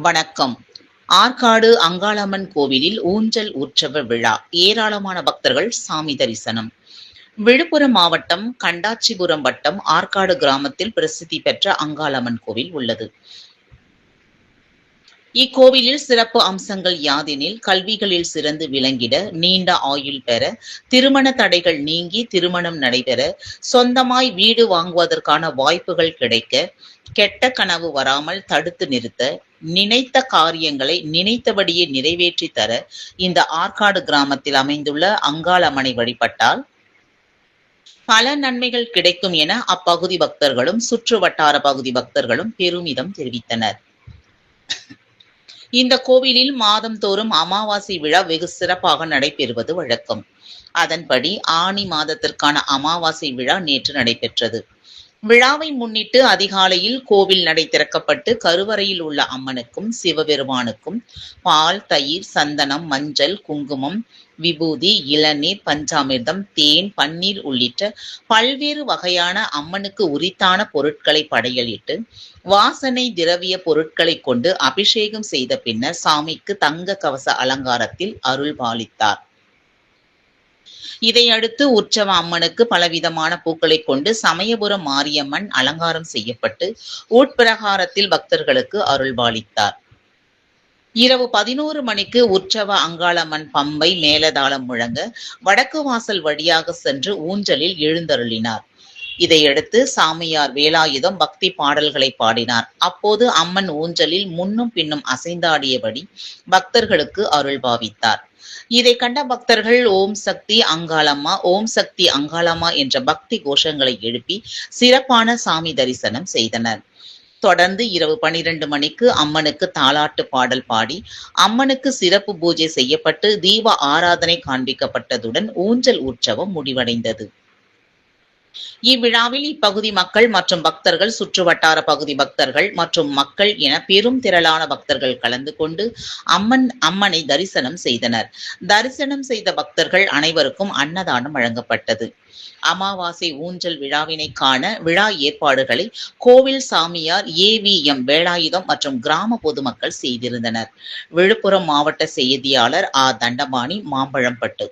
வணக்கம். ஆற்காடு அங்காளம்மன் கோவிலில் ஊஞ்சல் உற்சவ விழா. ஏராளமான பக்தர்கள் சாமி தரிசனம். விழுப்புரம் மாவட்டம் கண்டாச்சிபுரம் வட்டம் ஆற்காடு கிராமத்தில் பிரசித்தி பெற்ற அங்காளம்மன் கோவில் உள்ளது. இக்கோவிலில் சிறப்பு அம்சங்கள் யாதெனில், கல்விகளில் சிறந்து விளங்கிட, நீண்ட ஆயுள் பெற, திருமண தடைகள் நீங்கி திருமணம் நடைபெற, சொந்தமாய் வீடு வாங்குவதற்கான வாய்ப்புகள் கிடைக்க, கெட்ட கனவு வராமல் தடுத்து நிறுத்த, நினைத்த காரியங்களை நினைத்தபடியே நிறைவேற்றி தர இந்த ஆற்காடு கிராமத்தில் அமைந்துள்ள அங்காளம்மனை வழிபட்டால் பல நன்மைகள் கிடைக்கும் என அப்பகுதி பக்தர்களும் சுற்று வட்டார பகுதி பக்தர்களும் பெருமிதம் தெரிவித்தனர். இந்த கோவிலில் மாதந்தோறும் அமாவாசை விழா வெகு சிறப்பாக நடைபெறுவது வழக்கம். அதன்படி ஆனி மாதத்திற்கான அமாவாசை விழா நேற்று நடைபெற்றது. விழாவை முன்னிட்டு அதிகாலையில் கோவில் நடை திறக்கப்பட்டு கருவறையில் உள்ள அம்மனுக்கும் சிவபெருமானுக்கும் பால், தயிர், சந்தனம், மஞ்சள், குங்குமம், விபூதி, இளநீர், பஞ்சாமிர்தம், தேன், பன்னீர் உள்ளிட்ட பல்வேறு வகையான அம்மனுக்கு உரித்தான பொருட்களை படையலிட்டு வாசனை திரவிய பொருட்களை கொண்டு அபிஷேகம் செய்த பின்னர் சாமிக்கு தங்க கவச அலங்காரத்தில் அருள் பாலித்தார். இதையடுத்து உற்சவ அம்மனுக்கு பலவிதமான பூக்களை கொண்டு சமயபுரம் மாரியம்மன் அலங்காரம் செய்யப்பட்டு உட்பிரகாரத்தில் பக்தர்களுக்கு அருள்பாலித்தார். இரவு 11 மணிக்கு உற்சவ அங்காளம்மன் பம்பை மேலதாளம் முழங்க வடக்கு வாசல் வழியாக சென்று ஊஞ்சலில் எழுந்தருளினார். இதையடுத்து சாமியார் வேலாயுதம் பக்தி பாடல்களை பாடினார். அப்போது அம்மன் ஊஞ்சலில் முன்னும் பின்னும் அசைந்தாடியபடி பக்தர்களுக்கு அருள் பாவித்தார். இதை கண்ட பக்தர்கள் ஓம் சக்தி அங்காளம்மா, ஓம் சக்தி அங்காளம்மா என்ற பக்தி கோஷங்களை எழுப்பி சிறப்பான சாமி தரிசனம் செய்தனர். தொடர்ந்து இரவு 12 மணிக்கு அம்மனுக்கு தாலாட்டு பாடல் பாடி அம்மனுக்கு சிறப்பு பூஜை செய்யப்பட்டு தீப ஆராதனை காண்பிக்கப்பட்டதுடன் ஊஞ்சல் உற்சவம் முடிவடைந்தது. இவ்விழாவில் இப்பகுதி மக்கள் மற்றும் பக்தர்கள், சுற்று வட்டார பகுதி பக்தர்கள் மற்றும் மக்கள் என பெரும் திரளான பக்தர்கள் கலந்து கொண்டு அம்மனை தரிசனம் செய்தனர். தரிசனம் செய்த பக்தர்கள் அனைவருக்கும் அன்னதானம் வழங்கப்பட்டது. அமாவாசை ஊஞ்சல் விழாவினை காண விழா ஏற்பாடுகளை கோவில் சாமியார் AVM வேலாயுதம் மற்றும் கிராம பொதுமக்கள் செய்திருந்தனர். விழுப்புரம் மாவட்ட செய்தியாளர் தண்டபாணி, மாம்பழம்பட்டு.